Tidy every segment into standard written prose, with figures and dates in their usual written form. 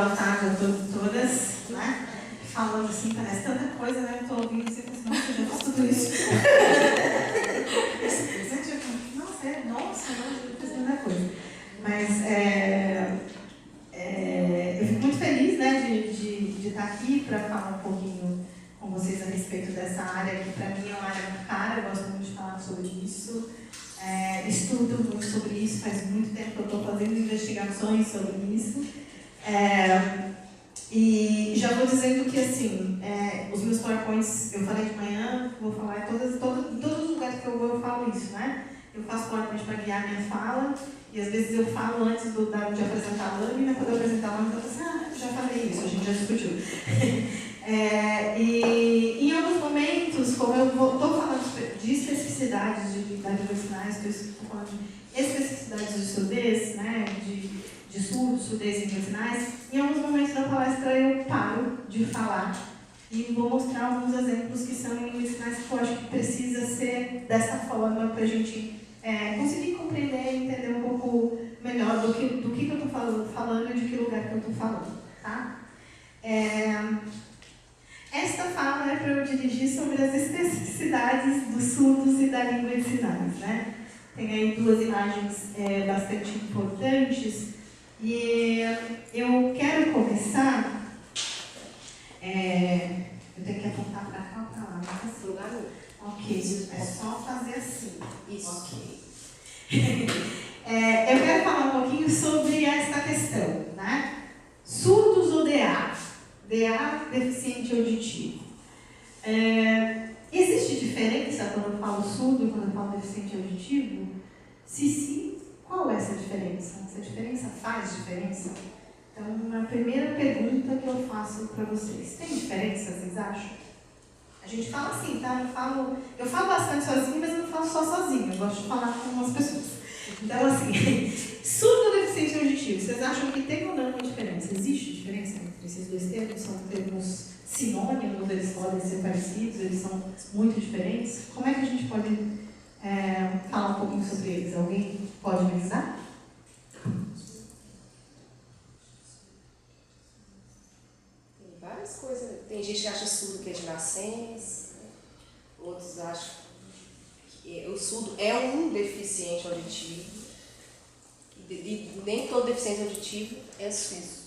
boa tarde a todas, né? Falando assim, parece tanta coisa, né? Estou ouvindo assim, nossa, eu já fiz tudo isso. Nossa, eu já fiz tanta coisa. Mas eu fico muito feliz, né, de estar aqui para falar um pouquinho com vocês a respeito dessa área que para mim é uma área muito cara, eu gosto muito de falar sobre isso. Estudo muito sobre isso, faz muito tempo que eu estou fazendo investigações sobre isso. E já vou dizendo que, assim, os meus PowerPoints, eu falei de manhã, vou falar em todos os lugares que eu vou, eu falo isso, né? Eu faço PowerPoint para guiar a minha fala, e às vezes eu falo antes de apresentar a lâmina, quando eu apresentar a lâmina, eu falo assim, já falei isso, a gente já discutiu. E em alguns momentos, como eu estou falando de especificidades de medicinais, estou falando de especificidades de surdez, né, de surdos, surdez em medicinais, em alguns momentos da palestra eu paro de falar e vou mostrar alguns exemplos que são em medicinais que eu acho que precisa ser dessa forma para a gente conseguir compreender e entender um pouco melhor do que eu estou falando e de que lugar que eu estou falando, tá? Esta fala é para eu dirigir sobre as especificidades dos surdos e da língua de sinais, né? Tem aí duas imagens bastante importantes e eu quero começar. Eu tenho que apontar para cá ou para lá? Não sei lugar não. Ok, é só fazer assim. Isso. Ok. Eu quero falar um pouquinho sobre esta questão, né? Surdos ou DA? DA, deficiente auditivo. Existe diferença quando eu falo surdo e quando eu falo deficiente auditivo? Se sim, qual é essa diferença? Essa diferença faz diferença? Então, a primeira pergunta que eu faço para vocês: tem diferença, vocês acham? A gente fala assim, tá? Eu falo bastante sozinho, mas eu não falo só sozinho. Eu gosto de falar com umas pessoas. Então, assim, surdo ou deficiente auditivo, vocês acham que tem ou não uma diferença? Existe diferença entre esses dois termos? São termos sinônimos, eles podem ser parecidos, eles são muito diferentes? Como é que a gente pode falar um pouquinho sobre eles? Alguém pode me ajudar? Tem várias coisas. Tem gente que acha surdo que é de nascença, outros acham que o surdo é um deficiente auditivo. E nem todo deficiente auditivo é surdo.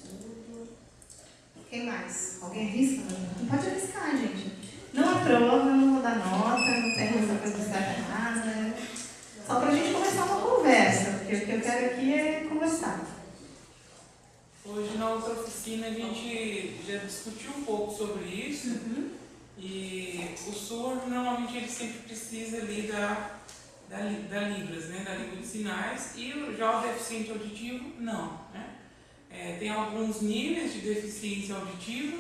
Quem mais? Alguém arrisca? Não pode arriscar, gente. Não aprova, não vou dar nota, não tem essa coisa de estar nada. Só para a gente começar uma conversa, porque o que eu quero aqui é conversar. Hoje na outra oficina a gente já discutiu um pouco sobre isso. E o surdo normalmente ele sempre precisa ali da Libras, né? Da língua de sinais, e já o deficiente auditivo não, né? Tem alguns níveis de deficiência auditiva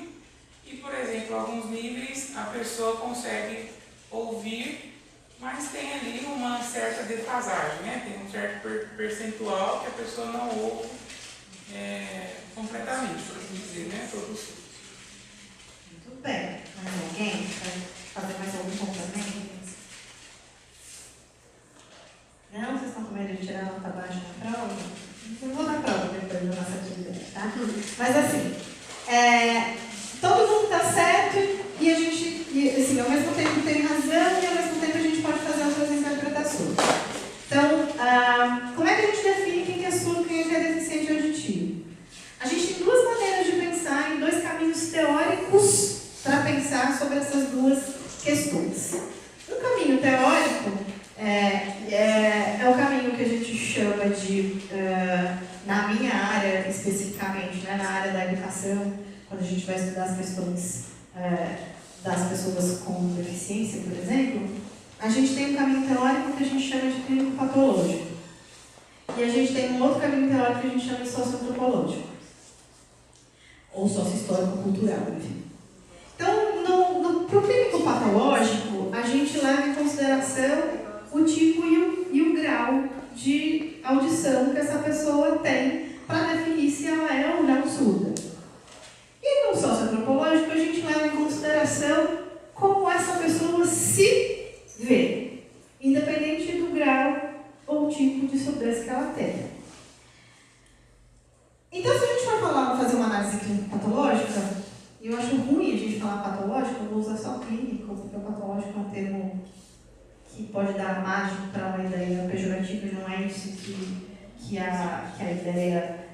e, por exemplo, alguns níveis a pessoa consegue ouvir, mas tem ali uma certa defasagem, né? Tem um certo percentual que a pessoa não ouve completamente, por assim dizer, né? Todo o surdo. Muito bem. Mais alguém quer fazer mais algum complemento? Não? Vocês estão com medo de tirar a nota baixa na prova? Eu vou na prova depois da nossa atividade, tá? Mas assim, todo mundo está certo e a gente, assim, ao mesmo tempo tem razão e ao mesmo tempo a gente pode fazer outras interpretações. Então, como é que a gente define quem é surdo e quem é deficiente auditivo? A gente tem duas maneiras de pensar em dois caminhos teóricos para pensar sobre essas duas questões. Um caminho teórico é o caminho que a gente chama de, na minha área especificamente, né, na área da educação, quando a gente vai estudar as questões das pessoas com deficiência, por exemplo, a gente tem um caminho teórico que a gente chama de clínico patológico. E a gente tem um outro caminho teórico que a gente chama de socioantropológico. Ou sócio-histórico-cultural, enfim. Então, para o clínico patológico, a gente leva em consideração o tipo e o grau de audição que essa pessoa tem para definir se ela é ou não surda. E no socioantropológico, a gente leva em consideração como essa pessoa se vê, independente do grau ou tipo de surdez que ela tem. Então, se a gente for fazer uma análise clínico-patológica, e eu acho ruim a gente falar patológico, eu vou usar só clínico, porque o patológico é um termo que pode dar margem para uma ideia pejorativa, e não é isso que a ideia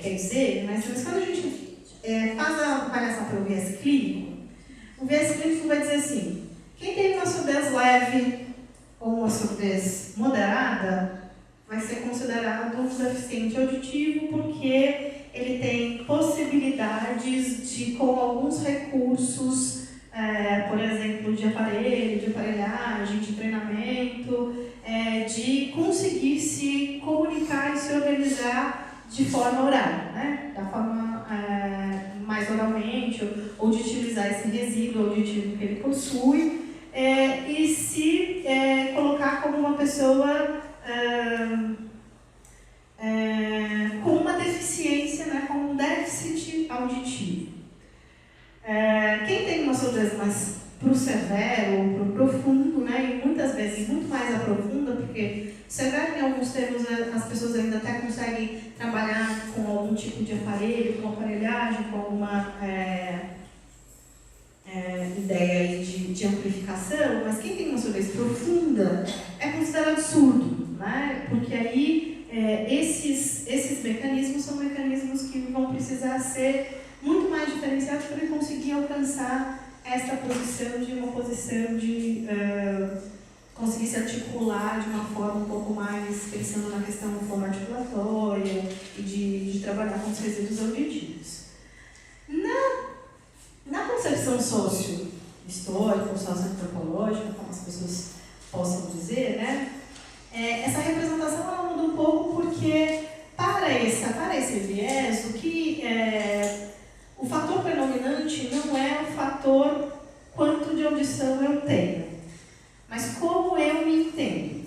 quer dizer, mas quando a gente faz a avaliação pelo viés clínico, o viés clínico vai dizer assim, quem tem uma surdez leve ou uma surdez moderada vai ser considerado um deficiente auditivo porque ele tem possibilidades de, com alguns recursos, por exemplo, de aparelho, de aparelhagem, de treinamento, de conseguir se comunicar e se organizar de forma oral, né? Da forma mais oralmente, ou de utilizar esse resíduo auditivo que ele possui, e se colocar como uma pessoa com uma deficiência, né, com um déficit auditivo. Quem tem uma surdez mais para o severo ou para o profundo, né, e muitas vezes muito mais aprofunda, porque severo em alguns termos as pessoas ainda até conseguem trabalhar com algum tipo de aparelho, com aparelhagem, com alguma ideia de amplificação, mas quem tem uma surdez profunda é considerado surdo, né? Porque aí esses mecanismos são mecanismos que vão precisar ser muito mais diferenciados para ele conseguir alcançar essa posição de conseguir se articular de uma forma um pouco mais pensando na questão fonoarticulatória e de trabalhar com os resíduos auditivos. Na concepção socio-histórica ou socio-antropológica, como as pessoas possam dizer, né, essa representação ela muda um pouco porque para esse viés, o fator predominante não é o fator quanto de audição eu tenho, mas como eu me entendo.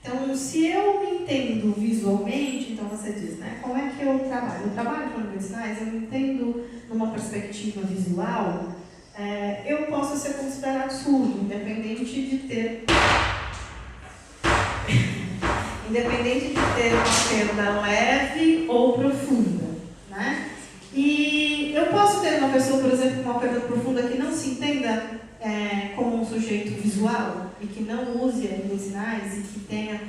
Então, se eu me entendo visualmente, então você diz, né, como é que eu trabalho? Eu trabalho com sinais, eu me entendo numa perspectiva visual, eu posso ser considerado surdo, independente de ter uma perda leve ou profunda, né? E eu posso ter uma pessoa, por exemplo, com uma perda profunda que não se entenda como um sujeito visual e que não use a língua de sinais e que tenha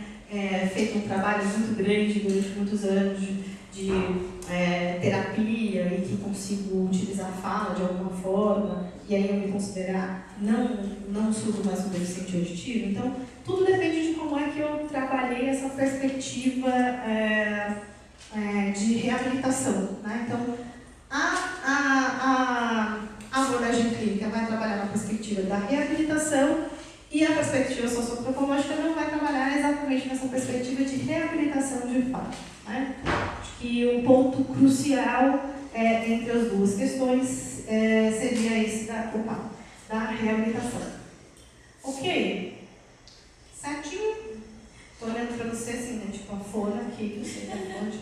feito um trabalho muito grande durante muitos anos de terapia e que consigo utilizar a fala de alguma forma e aí eu me considerar não surdo, mas um deficiente auditivo. Então, tudo depende de como é que eu trabalhei essa perspectiva de reabilitação, né? Então, a abordagem clínica vai trabalhar na perspectiva da reabilitação e a perspectiva socioantropológica não vai trabalhar exatamente nessa perspectiva de reabilitação de fato, né? Acho que um ponto crucial entre as duas questões seria esse da reabilitação. Ok? Certinho? Estou olhando para você assim, né? Tipo a fona aqui, que eu sei que é fonte.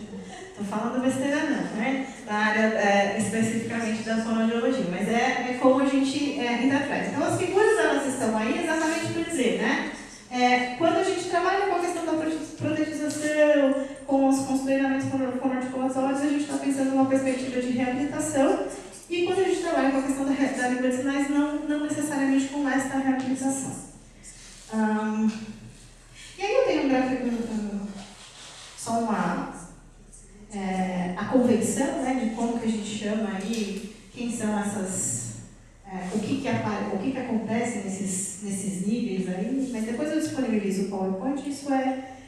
Estou falando besteira não, né? Da área especificamente da fonoaudiologia, mas é como a gente interpreta. Então as figuras elas estão aí exatamente para dizer, né? Quando a gente trabalha com a questão da protetização, com os treinamentos fonoarticulatórios, a gente está pensando numa perspectiva de reabilitação, e quando a gente trabalha com a questão da língua de sinais, não necessariamente com esta reabilitação. E aí eu tenho um gráfico, só a convenção, né, de como que a gente chama aí, quem são essas, o que acontece nesses níveis aí, mas depois eu disponibilizo o PowerPoint, isso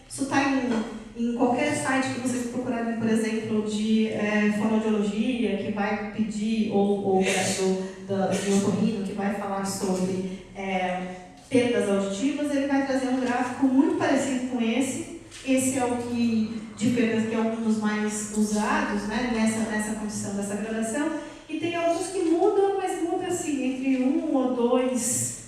está em qualquer site que vocês procurarem, por exemplo, de fonoaudiologia, que vai pedir, ou de otorrino, que vai falar sobre perdas auditivas, ele vai trazer um gráfico muito parecido com esse. Esse é o de perdas que é um dos mais usados, né, nessa condição dessa gradação. E tem alguns que mudam, mas muda assim, entre 1 ou 2,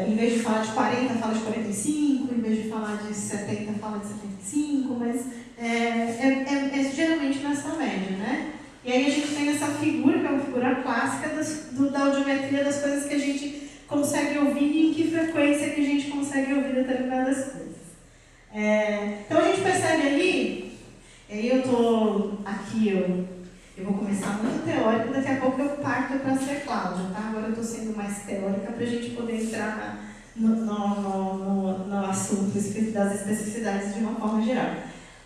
em vez de falar de 40, fala de 45, em vez de falar de 70, fala de 75, mas geralmente nessa média, né? E aí a gente tem essa figura, que é uma figura clássica da audiometria, das coisas que a gente consegue ouvir e em que frequência que a gente consegue ouvir determinadas coisas. Então a gente percebe ali, e aí eu estou aqui, eu começar muito teórico, daqui a pouco eu parto para ser Cláudia, tá? Agora eu estou sendo mais teórica para a gente poder entrar no assunto das especificidades de uma forma geral.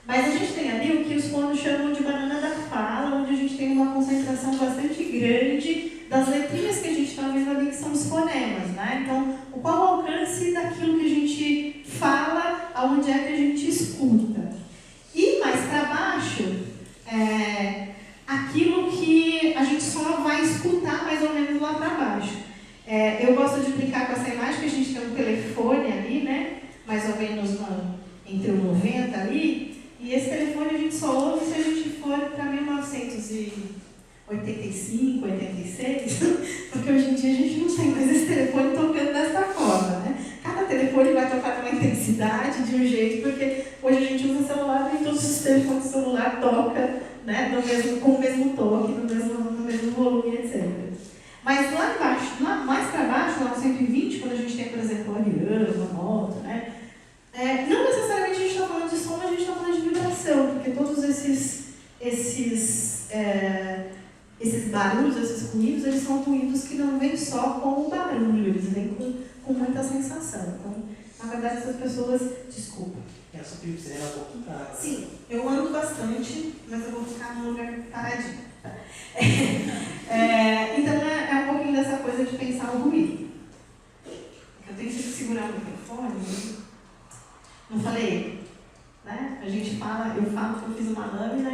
Mas a gente tem ali o que os fonos chamam de banana da fala, onde a gente tem uma concentração bastante grande das letrinhas que a gente está vendo ali, que são os fonemas, né? Então, qual o alcance daquilo que a gente fala, aonde é que a gente escuta. E mais para baixo, aquilo que a gente só vai escutar mais ou menos lá para baixo. Eu gosto de brincar com essa imagem, que a gente tem um telefone ali, né? Mais ou menos entre o 90 ali, e esse telefone a gente só ouve se a gente for para 1985, 86, porque hoje em dia a gente não tem mais esse telefone tocando dessa forma, né? Cada telefone vai tocar com uma intensidade, de um jeito, porque hoje a gente usa celular e todos os telefones celular tocam, né, com o mesmo toque, no mesmo volume, etc. Mas lá embaixo, mais para baixo, lá no 120, quando a gente tem, por exemplo, o avião, uma moto, né? Não necessariamente a gente está falando de som, mas a gente está falando de vibração, porque todos esses barulhos, esses ruídos, eles são ruídos que não vêm só com o barulho, eles vêm com muita sensação. Então, na verdade, essas pessoas... Desculpa. Eu só pedi para você levar um pouquinho para... Sim, eu ando bastante, mas eu vou ficar num lugar paradinho. Então, é um pouquinho dessa coisa de pensar o ruído. Eu tenho que segurar o microfone. Não falei, né? Eu falo que eu fiz uma lâmina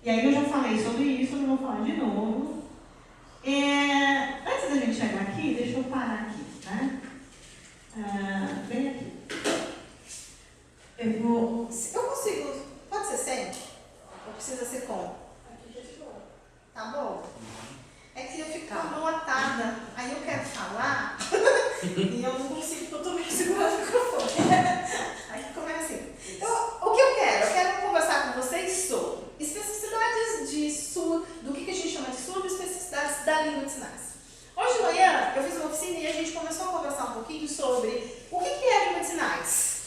e aí eu já falei sobre isso, eu não vou falar de novo. Antes da gente chegar aqui, deixa eu parar aqui, né? Bem aqui. Eu consigo, pode ser sempre? Ou precisa ser como? Tá bom? É que eu fico com a mão atada, aí eu quero falar e eu não consigo, porque eu estou meio segurando o microfone. Aí começa assim. Então, o que eu quero conversar com vocês sobre especificidades do que a gente chama de subespecificidades da língua de sinais. Hoje de manhã eu fiz uma oficina e a gente começou a conversar um pouquinho sobre o que é a língua de sinais.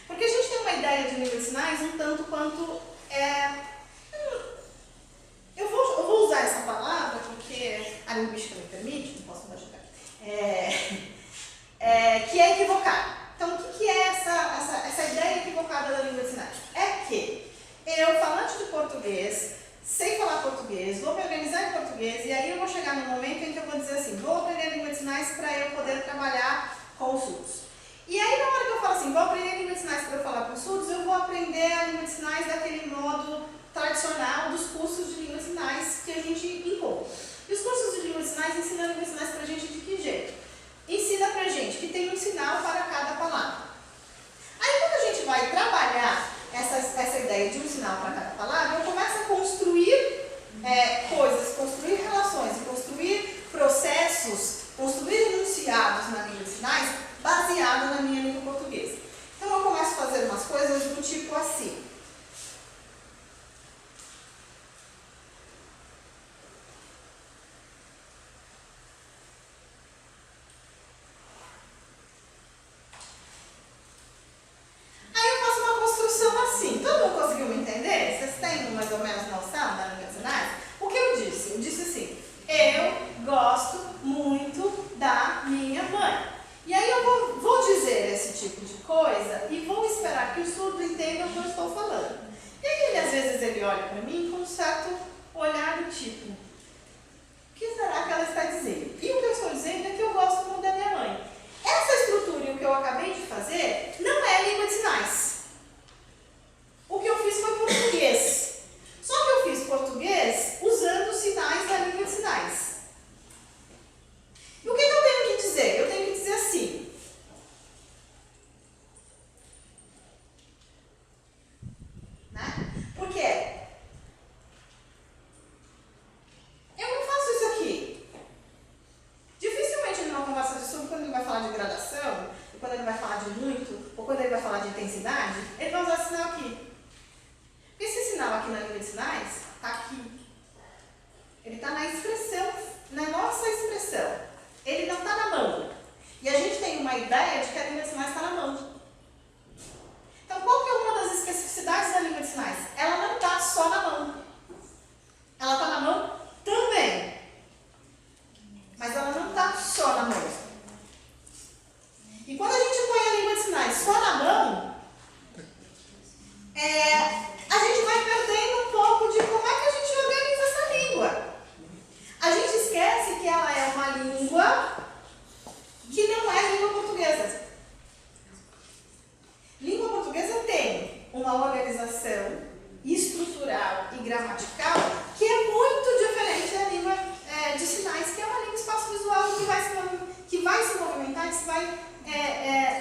Porque a gente tem uma ideia de língua de sinais um tanto quanto... Eu vou usar essa palavra porque a linguística me permite, não posso mudar de lugar. Que é equivocada. Então, o que é essa ideia equivocada da língua de sinais? É que eu, falante de português, sei falar português, vou me organizar em português, e aí eu vou chegar no momento em que eu vou dizer assim, vou aprender a língua de sinais para eu poder trabalhar com os surdos. E aí, na hora que eu falo assim, vou aprender a língua de sinais para eu falar com os surdos, eu vou aprender a língua de sinais daquele modo tradicional dos cursos de língua de sinais que a gente encontra. E os cursos de língua de sinais ensinam a língua de sinais para a gente de que jeito? Ensina para a gente que tem um sinal para cada palavra. Aí, quando a gente vai trabalhar essa ideia de um sinal para cada palavra, eu começo a construir coisas, construir relações, construir processos, construir enunciados na língua de sinais baseado na minha língua portuguesa. Então, eu começo a fazer umas coisas do tipo assim. Mais ou menos noção da língua de sinais? O que eu disse? Eu disse assim, eu gosto muito da minha mãe. E aí eu vou dizer esse tipo de coisa e vou esperar que o surdo entenda o que eu estou falando. E aí às vezes ele olha para mim com um certo olhar do tipo, o que será que ela está dizendo? E o que eu estou dizendo é que eu gosto muito da minha mãe. Essa estrutura e o que eu acabei de fazer não é língua de sinais. O que eu fiz foi português. Só que eu fiz português usando os sinais da língua de sinais. E o que eu tenho que dizer? Eu tenho que dizer assim. Né? Por quê? Eu não faço isso aqui. Dificilmente numa conversa de surdo, quando ele vai falar de gradação, ou quando ele vai falar de muito, ou quando ele vai falar de intensidade, ele vai usar esse sinal aqui. Esse sinal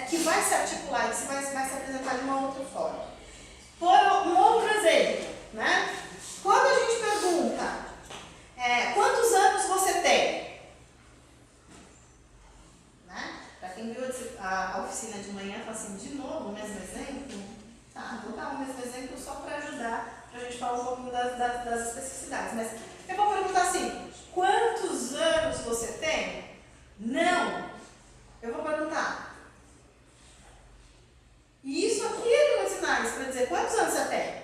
que vai se articular, que vai se apresentar de uma outra forma. Por um outro exemplo, né? Quando a gente pergunta quantos anos você tem? Né? Para quem viu a oficina de manhã, fala assim, de novo, o mesmo exemplo? Tá, vou dar o mesmo exemplo só para ajudar, para a gente falar um pouquinho das especificidades. Mas eu vou perguntar assim, quantos anos você tem? Não. Eu vou perguntar. E isso aqui é língua de sinais, para dizer quantos anos você tem?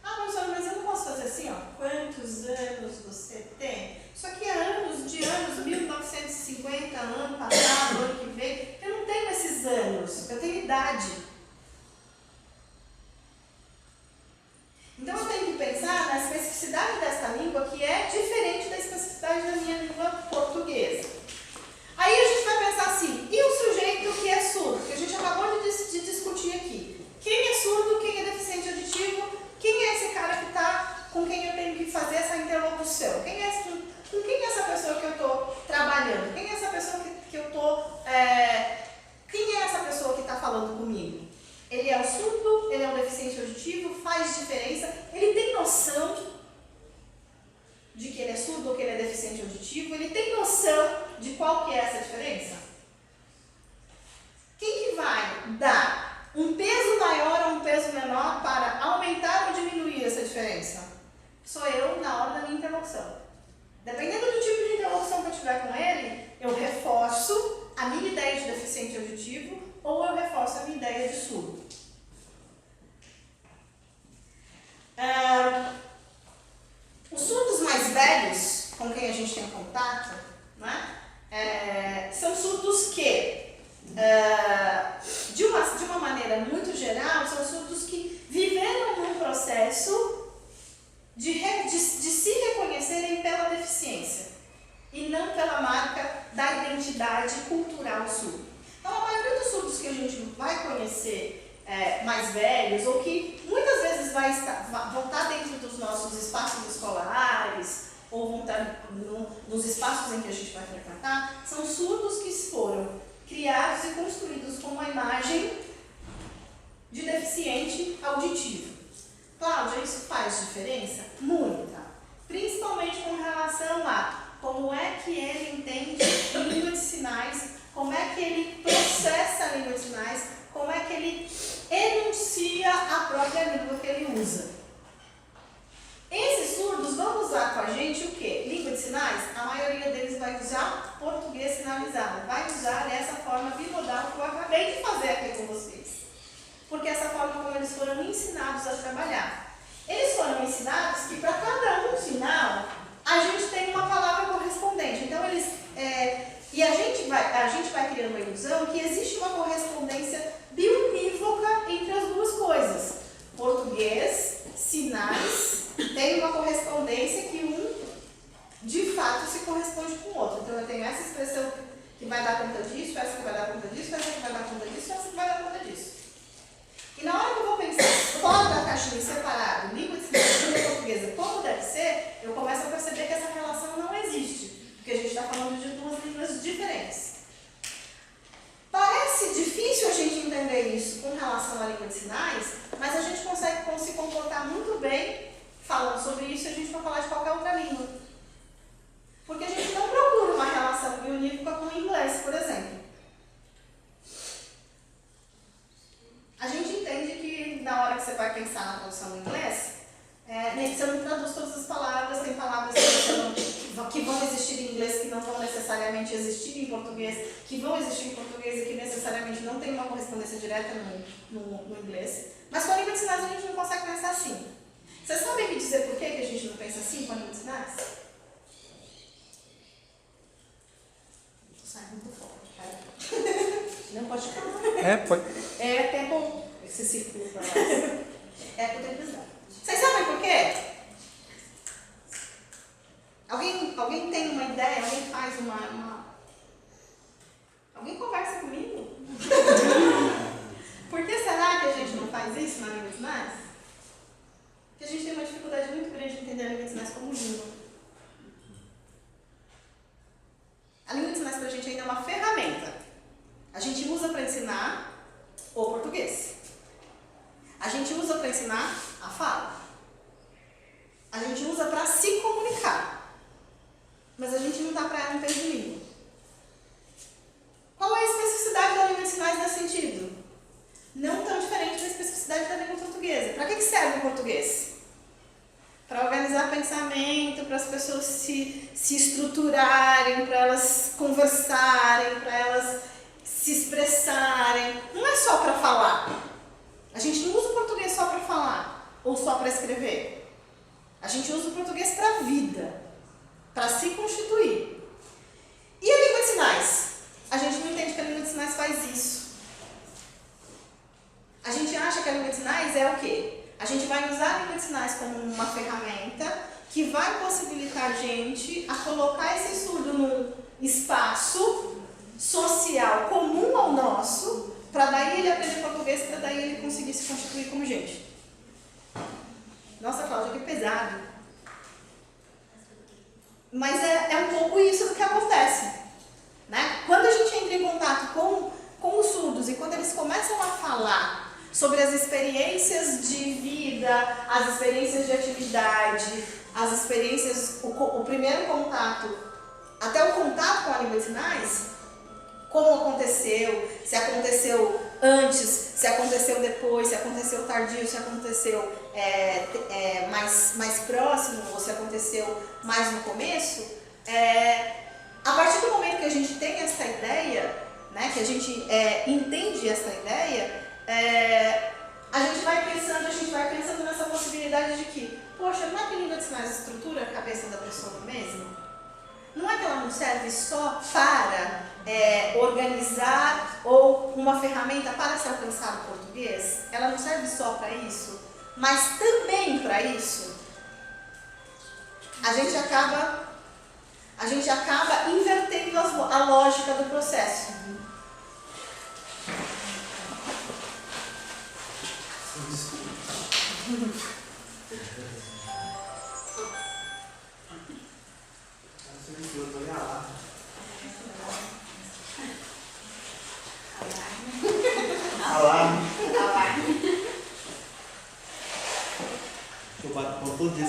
Ah, professor, mas eu não posso fazer assim, ó. Quantos anos você tem? Isso aqui é anos de anos, 1950, ano passado, ano que vem. Eu não tenho esses anos, eu tenho idade. Então eu tenho que pensar na especificidade dessa língua, que é diferente da especificidade da minha língua portuguesa. Aí a gente vai pensar assim, e o sujeito que é surdo? Que a gente acabou de discutir aqui. Quem é surdo, quem é deficiente auditivo, quem é esse cara que está com quem eu tenho que fazer essa interlocução? Com quem é essa pessoa que eu estou trabalhando? Quem é essa pessoa que eu estou... quem é essa pessoa que está falando comigo? Ele é o surdo, ele é o deficiente auditivo, faz diferença, ele tem noção de que ele é surdo ou que ele é deficiente auditivo, ele tem noção de qual que é essa diferença? Quem que vai dar um peso maior ou um peso menor para aumentar ou diminuir essa diferença? Sou eu na hora da minha interlocução. Dependendo do tipo de interlocução que eu tiver com ele, eu reforço a minha ideia de deficiente auditivo ou eu reforço a minha ideia de surdo. Os surdos mais velhos, com quem a gente tem contato, né, são surdos que, de uma maneira muito geral, são surdos que viveram num processo de se reconhecerem pela deficiência e não pela marca da identidade cultural surdo. Então, a maioria dos surdos que a gente vai conhecer mais velhos, ou que muitas vezes vão estar dentro dos nossos espaços escolares, ou vão estar nos espaços em que a gente vai frequentar, são surdos que foram criados e construídos com uma imagem de deficiente auditivo. Cláudia, isso faz diferença? Muita. Principalmente com relação a como é que ele entende língua de sinais, como é que ele processa a língua de sinais, como é que ele enuncia a própria língua que ele usa. Esses surdos vão usar com a gente o quê? Língua de sinais? A maioria deles vai usar português sinalizado, vai usar essa forma bimodal que eu acabei de fazer aqui com vocês. Porque essa forma como eles foram ensinados a trabalhar. Eles foram ensinados que para cada um sinal, a gente tem uma palavra correspondente. Então, e a gente vai criando a ilusão que existe uma correspondência biunívoca entre as duas coisas. Português, sinais, tem uma correspondência que um, de fato, se corresponde com o outro. Então, eu tenho essa expressão que vai dar conta disso, essa que vai dar conta disso, essa que vai dar conta disso, essa que vai dar conta disso. E na hora que eu vou pensar fora da caixinha separado, língua de sinais e língua portuguesa, como deve ser, eu começo a perceber que essa relação não existe, porque a gente está falando de duas línguas diferentes. Parece difícil a gente entender isso com relação à língua de sinais, mas a gente consegue se comportar muito bem falando sobre isso e a gente vai falar de qualquer outra língua. Porque a gente não procura uma relação biunívoca com o inglês, por exemplo. A gente entende que na hora que você vai pensar na tradução do inglês, você não traduz todas as palavras, tem palavras que vão existir em inglês que não vão necessariamente existir em português, que vão existir em português e que necessariamente não tem uma correspondência direta no inglês. Mas com a língua de sinais a gente não consegue pensar assim. Vocês sabem me dizer por que a gente não pensa assim com a língua de sinais? Sai muito forte, cara. Não pode ficar. Pode. É até bom esse círculo para lá. É por televisão. Vocês sabem por quê? Alguém tem uma ideia? Alguém faz uma... Alguém conversa comigo? Por que será que a gente não faz isso na língua de sinais? Porque a gente tem uma dificuldade muito grande de entender a língua de sinais como língua. A língua de sinais para a gente ainda é uma ferramenta. gente usa para se comunicar, mas a gente não dá para ela um peso de língua. Qual é a especificidade da língua de sinais nesse sentido? Não tão diferente da especificidade da língua portuguesa. Para que serve o português? Para organizar pensamento, para as pessoas se estruturarem, para elas conversarem, para elas se expressarem. Não é só para falar. A gente não usa o português só para falar ou só para escrever. A gente usa o português para a vida, para se constituir. E a língua de sinais? A gente não entende que a língua de sinais faz isso. A gente acha que a língua de sinais é o quê? A gente vai usar a língua de sinais como uma ferramenta que vai possibilitar a gente a colocar esse surdo num espaço social comum ao nosso, para daí ele aprender português, para daí ele conseguir se constituir como gente. Nossa, Cláudia, que pesado. Mas é um pouco isso do que acontece, né? Quando a gente entra em contato com os surdos e quando eles começam a falar sobre as experiências de vida, as experiências de atividade, as experiências, o primeiro contato, até o contato com a língua de sinais, como aconteceu, se aconteceu antes, se aconteceu depois, se aconteceu tardio, se aconteceu mais próximo, ou se aconteceu mais no começo, a partir do momento que a gente tem essa ideia, né, que a gente entende essa ideia, a gente vai pensando nessa possibilidade de que, poxa, não é que a língua de sinais estrutura a cabeça da pessoa mesmo? Não é que ela não serve só para organizar ou uma ferramenta para se alcançar o português? Ela não serve só para isso, mas também para isso. A gente acaba invertendo a lógica do processo. Alarme. Eu bato por todo dia.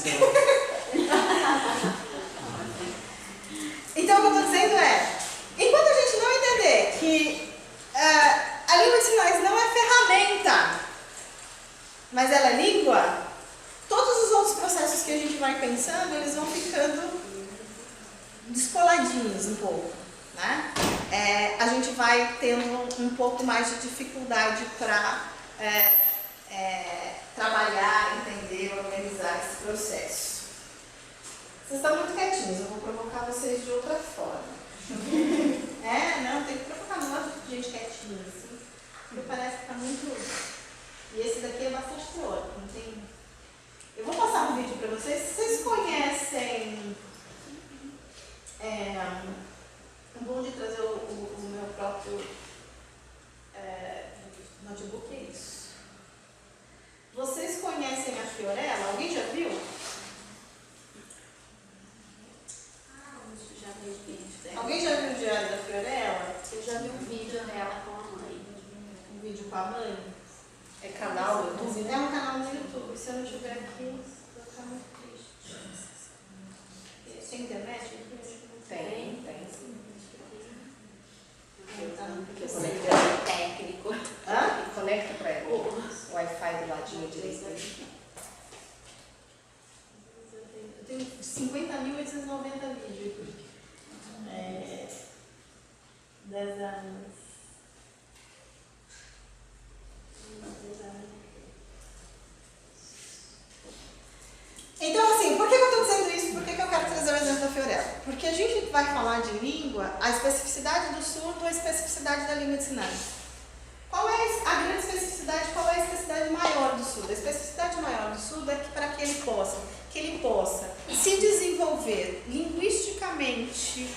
Então, o que eu estou dizendo é, enquanto a gente não entender que a língua de sinais não é ferramenta, mas ela é língua, todos os outros processos que a gente vai pensando, eles vão ficando descoladinhos um pouco, né? A gente vai tendo um pouco mais de dificuldade para trabalhar, entender, organizar esse processo. Vocês estão muito quietinhos, eu vou provocar vocês de outra forma. Não, tem que provocar um monte de gente quietinha, assim, porque parece que está muito... E esse daqui é bastante teórico, não tem... Eu vou passar um vídeo para vocês. Vocês conhecem... É bom de trazer o meu próprio notebook, é isso. Vocês conhecem a Fiorella? Alguém já viu? Já vi o vídeo dela. Alguém já viu o diário da Fiorella? Eu já vi um vídeo dela com a mãe. Um vídeo com a mãe? É canal do YouTube? É um canal no YouTube. Se eu não estiver aqui, eu vou ficar muito triste. Tem internet aqui? Tem. Porque eu sei que é técnico. Hã? E conecta para ela. O Wi-Fi do ladinho direito. Eu tenho 50.890 vídeos aqui. 10 anos. Então, assim, por que eu estou dizendo isso? Por que eu quero trazer o exemplo da Fiorella? Porque a gente vai falar de língua, a especificidade do surdo ou a especificidade da língua de sinais. Qual é a grande especificidade, qual é a especificidade maior do surdo? A especificidade maior do surdo é que para que ele possa se desenvolver linguisticamente,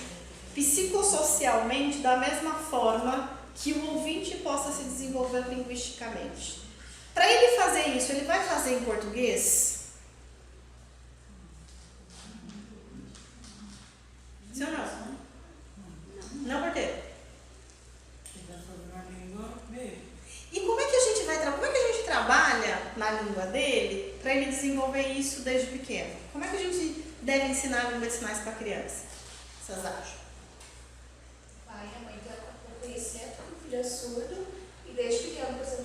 psicossocialmente, da mesma forma que o ouvinte possa se desenvolver linguisticamente. Para ele fazer isso, ele vai fazer em português? Sim ou não? Não, por quê? Ele vai fazer na língua dele. E como é que a gente trabalha na língua dele para para ele desenvolver isso desde pequeno? Como é que a gente deve ensinar a língua de sinais para a criança? Vocês acham? Pai e a mãe têm o conhecimento que o filho é surdo e desde pequeno, por exemplo,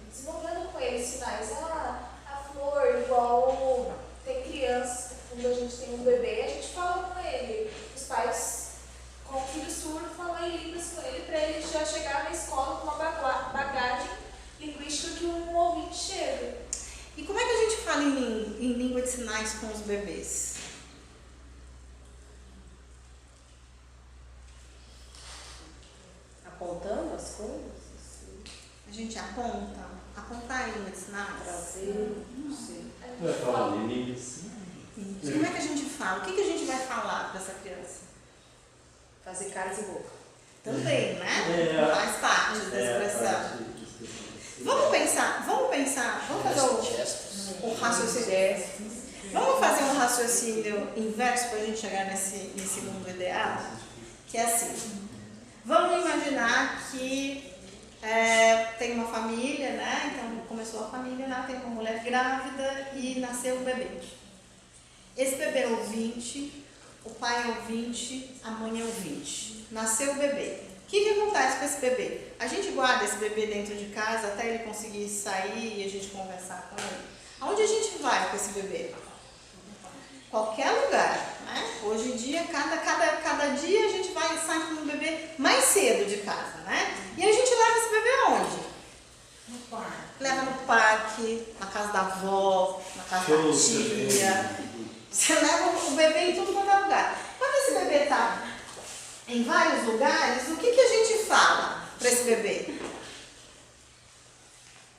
desenvolvendo com ele sinais. A flor, igual tem criança, quando a gente tem um bebê, a gente fala com ele. Os pais com o filho surdo falam em línguas com ele para ele já chegar na escola com uma bagagem linguística que um ouvinte chega. E como é que a gente fala em língua de sinais com os bebês? Apontando as coisas, assim, A gente apontar a língua de sinais? trazer, não sei. Vai falar em língua assim. E como é que a gente fala? O que a gente vai falar para essa criança? Fazer caras e boca. Também, né? É. Faz parte da expressão. Vamos fazer o raciocínio. Vamos fazer um raciocínio inverso para a gente chegar nesse mundo ideal? Que é assim. Vamos imaginar que tem uma família, né? Então começou a família lá, tem uma mulher grávida e nasceu um bebê. Esse bebê é ouvinte, o pai é ouvinte, a mãe é ouvinte. Nasceu o bebê. O que acontece com esse bebê? A gente guarda esse bebê dentro de casa até ele conseguir sair e a gente conversar com ele. Aonde a gente vai com esse bebê? Qualquer lugar, né? Hoje em dia, cada dia a gente vai sair com o bebê mais cedo de casa, né? E a gente leva esse bebê aonde? No parque. Leva no parque, na casa da avó, na casa da tia. Você leva o bebê em tudo quanto é lugar. Quando esse bebê está em vários lugares, o que a gente fala para esse bebê?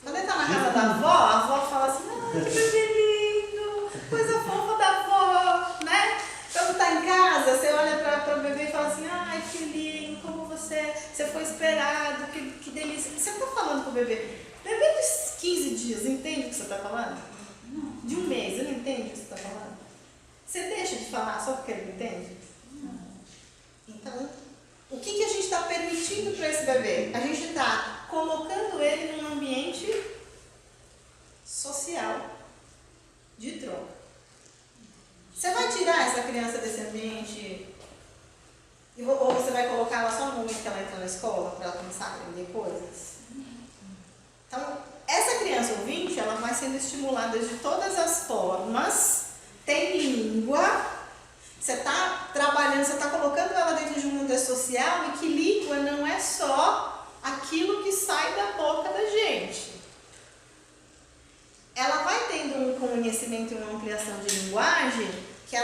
Quando ele está na casa da avó, a avó fala assim, ai, que bebê lindo, coisa fofa da avó, né? Quando está em casa, você olha para o bebê e fala assim, ai, que lindo, como você foi esperado, que delícia. Você está falando com o bebê. Bebê de 15 dias, entende o que você está falando? De um mês, ele entende o que você está falando? Você deixa de falar só porque ele não entende? Então, o que a gente está permitindo para esse bebê? A gente está colocando ele num ambiente social de troca. Você vai tirar essa criança desse ambiente ou você vai colocar ela só no momento que ela entra na escola para ela começar a aprender coisas? Então, essa criança ouvinte, ela vai sendo estimulada de todas as formas. Tem língua, você está trabalhando, você está colocando ela dentro de um mundo social e que língua não é só aquilo que sai da boca da gente. Ela vai tendo um conhecimento e uma ampliação de linguagem que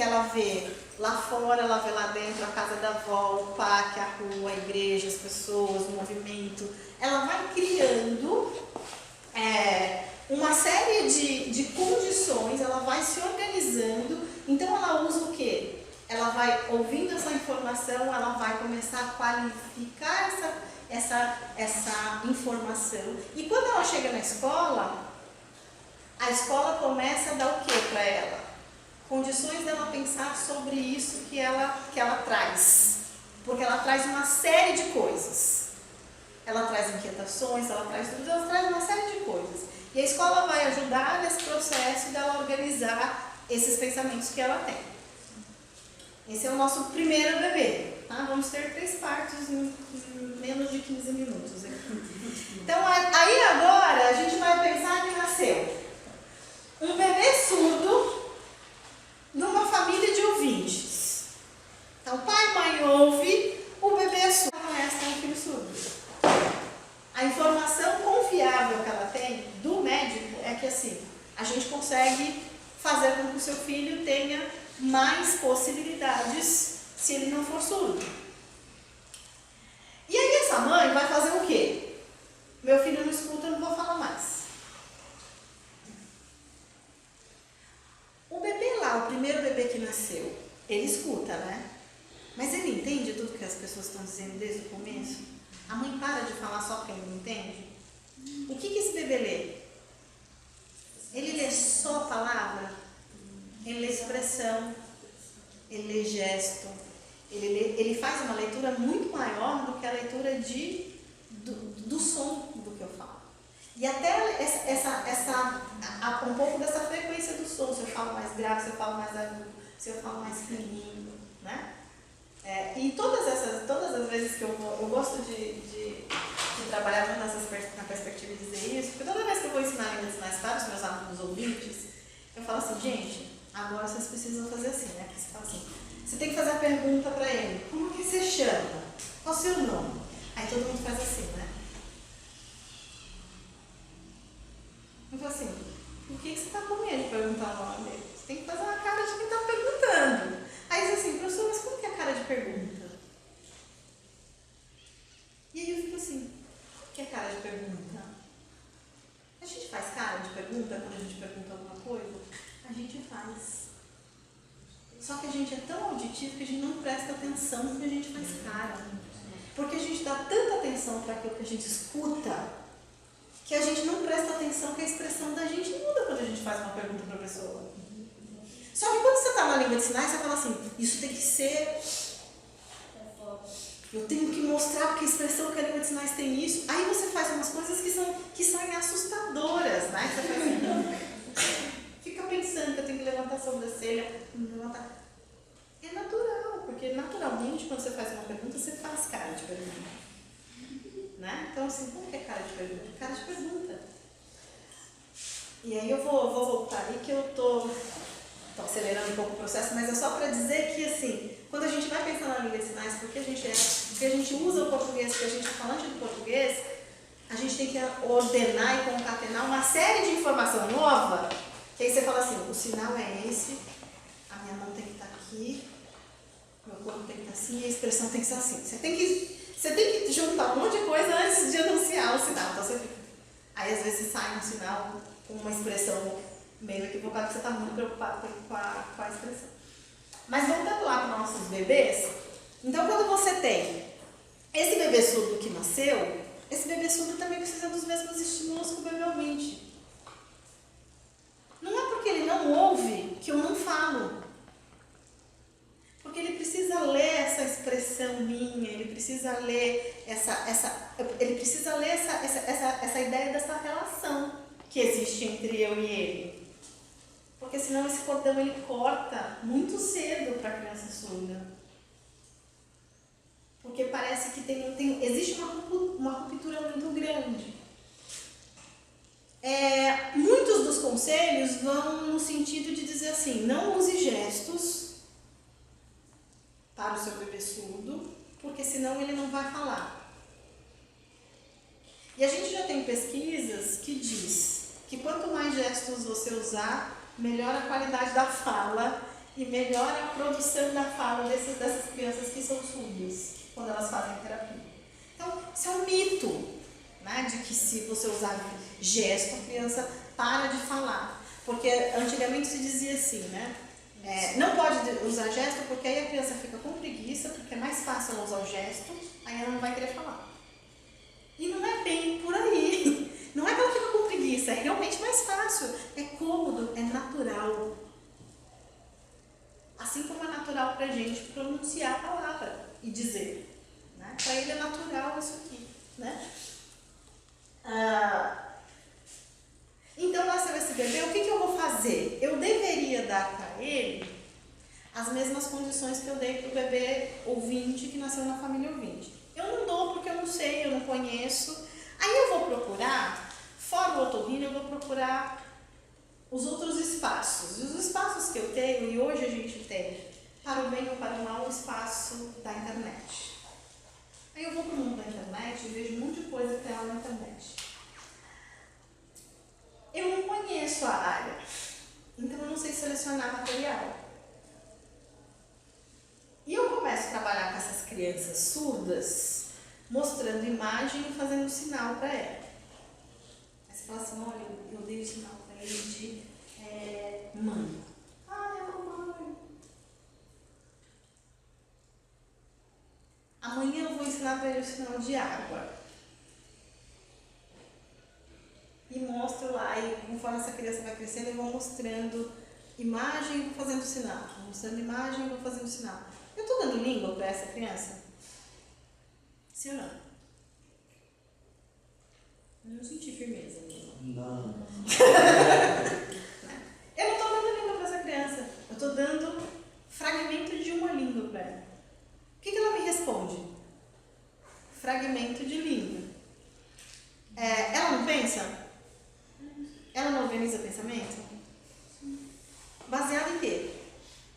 ela vê lá fora, ela vê lá dentro a casa da avó, o parque, a rua, a igreja, as pessoas, o movimento. Ela vai criando uma série de condições, ela vai se organizando, então ela usa o quê? Ela vai ouvindo essa informação, ela vai começar a qualificar essa informação. E quando ela chega na escola, a escola começa a dar o quê para ela? Condições dela pensar sobre isso que ela traz. Porque ela traz uma série de coisas. Ela traz inquietações, ela traz uma série de coisas. E a escola vai ajudar nesse processo dela organizar esses pensamentos que ela tem. Esse é o nosso primeiro bebê. Tá? Vamos ter 3 partes em menos de 15 minutos aqui. Então, aí agora a gente vai pensar que nasceu um bebê surdo numa família de ouvintes. Então, pai e mãe ouve, o bebê é surdo. Conhece um filho surdo. A informação confiável que ela tem do médico é que assim, a gente consegue fazer com que o seu filho tenha mais possibilidades se ele não for surdo. E aí essa mãe vai fazer o quê? Meu filho não escuta, eu não vou falar mais. O bebê lá, o primeiro bebê que nasceu, ele escuta, né? Mas ele entende tudo que as pessoas estão dizendo desde o começo? A mãe para de falar só porque ele não entende? O que esse bebê lê? Ele lê só a palavra? Ele lê expressão, ele lê gesto, ele faz uma leitura muito maior do que a leitura do som do que eu falo. E até um pouco dessa frequência do som, se eu falo mais grave, se eu falo mais agudo, se eu falo mais fininho, né? E todas as vezes que eu gosto de trabalhar muito na perspectiva de dizer isso, porque toda vez que eu vou ensinar línguas de sinais para os meus alunos ouvintes, eu falo assim, gente, agora vocês precisam fazer assim, né? Porque você fala assim, você tem que fazer a pergunta para ele, como que você chama? Qual o seu nome? Aí todo mundo faz assim, né? Eu falo assim, por que você está com medo de perguntar o nome dele? Você tem que fazer uma cara de quem está perguntando. Aí diz assim, professor, mas como que é a cara de pergunta? E aí eu fico assim, o que é cara de pergunta? A gente faz cara de pergunta quando a gente pergunta alguma coisa? A gente faz. Só que a gente é tão auditivo que a gente não presta atenção no que a gente faz cara. Porque a gente dá tanta atenção para aquilo que a gente escuta, que a gente não presta atenção que a expressão da gente muda quando a gente faz uma pergunta para a pessoa. Só que quando você está na língua de sinais, você fala assim, isso tem que ser... Eu tenho que mostrar porque a expressão que a língua de sinais tem isso. Aí você faz umas coisas que são assustadoras, né? Você faz assim, fica pensando que eu tenho que levantar a sobrancelha, levantar... É natural, porque naturalmente quando você faz uma pergunta, você faz cara de pergunta. Né? Então assim, como que é cara de pergunta? Cara de pergunta. E aí eu vou voltar aí que eu tô acelerando um pouco o processo, mas é só para dizer que assim, quando a gente vai pensar na língua de sinais, porque a gente usa o português, porque a gente é falante do português, a gente tem que ordenar e concatenar uma série de informação nova, que aí você fala assim, o sinal é esse, a minha mão tem que estar aqui, meu corpo tem que estar assim, e a expressão tem que ser assim. Você tem que juntar um monte de coisa antes de anunciar o sinal. Então, aí às vezes sai um sinal com uma expressão meio equivocada, porque você está muito preocupado com a expressão. Mas voltando lá para os nossos bebês, então quando você tem esse bebê surdo que nasceu, esse bebê surdo também precisa dos mesmos estímulos que o bebê ouvinte. Não é porque ele não ouve que eu não falo. Porque ele precisa ler essa expressão minha, ele precisa ler essa ideia dessa relação que existe entre eu e ele. Porque senão esse cordão ele corta muito cedo para a criança surda. Porque parece que existe uma ruptura muito grande. Muitos dos conselhos vão no sentido de dizer assim, não use gestos para o seu bebê surdo, porque senão ele não vai falar. E a gente já tem pesquisas que diz que quanto mais gestos você usar, melhora a qualidade da fala e melhora a produção da fala dessas crianças que são surdas, quando elas fazem terapia. Então, isso é um mito, né, de que se você usar gesto, a criança para de falar. Porque antigamente se dizia assim, né? Não pode usar gesto porque aí a criança fica com preguiça, porque é mais fácil ela usar o gesto, aí ela não vai querer falar. E não é bem por aí. Não é que ela fica com preguiça, é realmente mais fácil, é cômodo, é natural. Assim como é natural pra gente pronunciar a palavra e dizer. Né? Para ele é natural isso aqui. Né? Então, nasceu esse bebê, o que eu vou fazer? Eu deveria dar para ele as mesmas condições que eu dei para o bebê ouvinte que nasceu na família ouvinte. Eu não dou porque eu não sei, eu não conheço. Aí eu vou procurar, fora o otorrino, eu vou procurar os outros espaços. E os espaços que eu tenho, e hoje a gente tem, para o bem ou para o mal, o espaço da internet. Aí eu vou para o mundo da internet e vejo um monte de coisa que tem lá na internet. Eu não conheço a área, então eu não sei selecionar material. E eu começo a trabalhar com essas crianças surdas, mostrando imagem e fazendo sinal para ela. Aí você fala assim, olha, eu dei o sinal para ele de mãe. Ah, é mamãe. Amanhã eu vou ensinar para ele o sinal de água. E mostro lá, e conforme essa criança vai crescendo, eu vou mostrando imagem e vou fazendo sinal. Vou mostrando imagem e vou fazendo sinal. Eu estou dando língua para essa criança? Sim ou não? Não senti firmeza mesmo. Não. Eu não estou dando língua para essa criança. Eu estou dando fragmento de uma língua para ela. O que ela me responde? Fragmento de língua. Ela não pensa? Ela não organiza pensamento? Baseado em quê?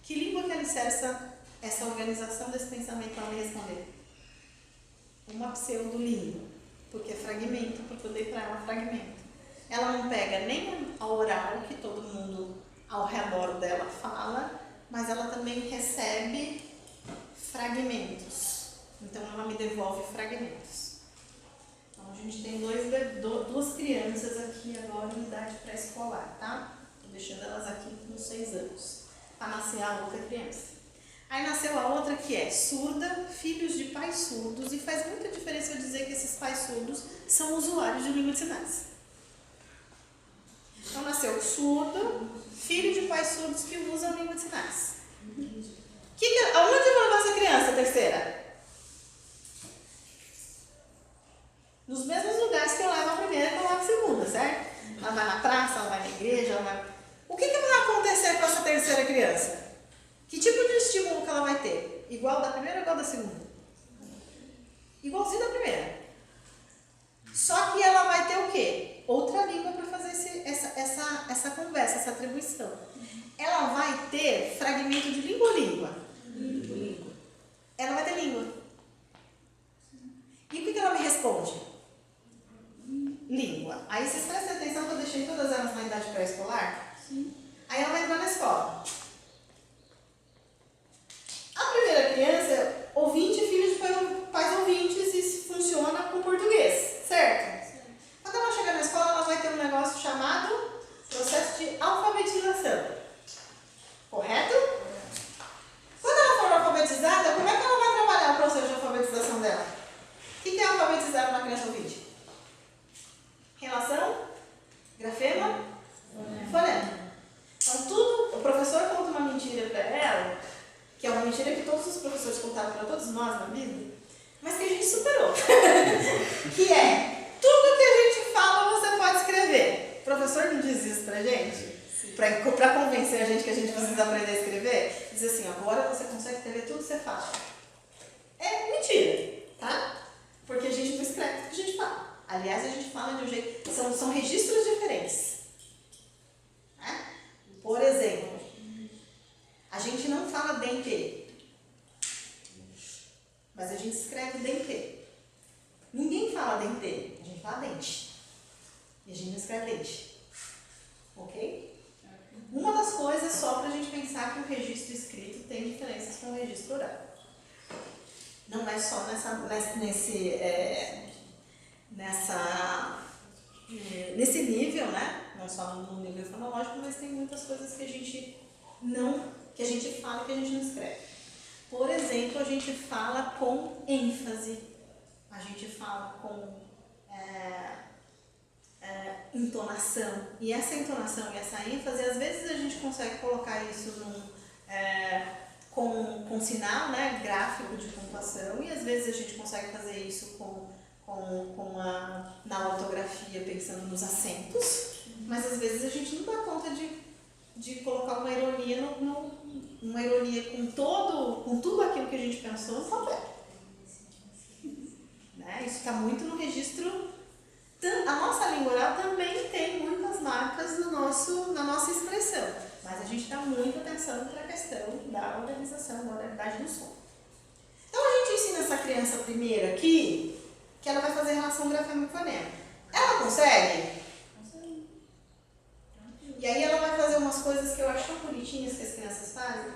Que língua que alicerça essa organização desse pensamento para me responder? Uma pseudolíngua. Porque é fragmento, porque eu dei para ela fragmento. Ela não pega nem a oral, que todo mundo ao redor dela fala, mas ela também recebe fragmentos. Então ela me devolve fragmentos. Então a gente tem duas crianças aqui agora em idade pré-escolar, tá? Estou deixando elas aqui com 6 anos. Para nascer a outra criança. Aí nasceu a outra que é surda, filhos de pais surdos, e faz muita diferença eu dizer que esses pais surdos são usuários de língua de sinais. Então nasceu surdo, filho de pais surdos que usam língua de sinais. Aonde eu vou levar essa criança, a terceira? Nos mesmos lugares que eu levo a primeira e eu levo a segunda, certo? Ela vai na praça, ela vai na igreja, ela vai... O que vai acontecer com essa terceira criança? Que tipo de estímulo que ela vai ter? Igual da primeira ou igual da segunda? Igualzinho da primeira. Só que ela vai ter o quê? Outra língua para fazer essa conversa, essa atribuição. Ela vai ter fragmento de língua ou língua? Língua. Ela vai ter língua. E o que ela me responde? Língua. Aí vocês prestem atenção que eu deixei todas elas na idade pré-escolar? Sim. Aí ela vai entrar na escola. A primeira criança, ouvinte, filho de pais ouvintes, e funciona com português, certo? Quando ela chegar na escola, ela vai ter um negócio chamado processo de alfabetização. Correto? Quando ela for alfabetizada, como é que ela vai trabalhar o processo de alfabetização dela? O que é alfabetizar uma criança ouvinte? Relação, grafema, fonema. Então tudo, o professor conta uma mentira para ela, que é uma mentira que todos os professores contaram para todos nós na vida, mas que a gente superou. Que é, tudo que a gente fala você pode escrever. O professor não diz isso pra gente? Para convencer a gente que a gente precisa aprender a escrever, diz assim, agora você consegue escrever tudo que você fala. É mentira, tá? Porque a gente não escreve tudo que a gente fala. Aliás, a gente fala de um jeito... São registros diferentes. Né? Por exemplo, a gente não fala dente, mas a gente escreve dente. Ninguém fala dente, a gente fala dente. E a gente não escreve dente. Ok? Uma das coisas só para a gente pensar que o registro escrito tem diferenças com o registro oral. Não é só nesse nível, né? Não só no nível fonológico, mas tem muitas coisas que a gente fala e que a gente não escreve. Por exemplo, a gente fala com ênfase, a gente fala com entonação. E essa entonação e essa ênfase, às vezes a gente consegue colocar isso com sinal, né, gráfico de pontuação, e às vezes a gente consegue fazer isso na ortografia, pensando nos acentos, mas às vezes a gente não dá conta de colocar uma ironia uma ironia com tudo aquilo que a gente pensou no papel. Né? Isso está muito no registro. A nossa língua oral também tem muitas marcas na nossa expressão, mas a gente dá muita atenção para a questão da organização, da oralidade do som. Então a gente ensina essa criança primeiro aqui que ela vai fazer relação grafema e fonema. Ela consegue? Consegue. E aí ela vai fazer umas coisas que eu acho tão bonitinhas que as crianças fazem.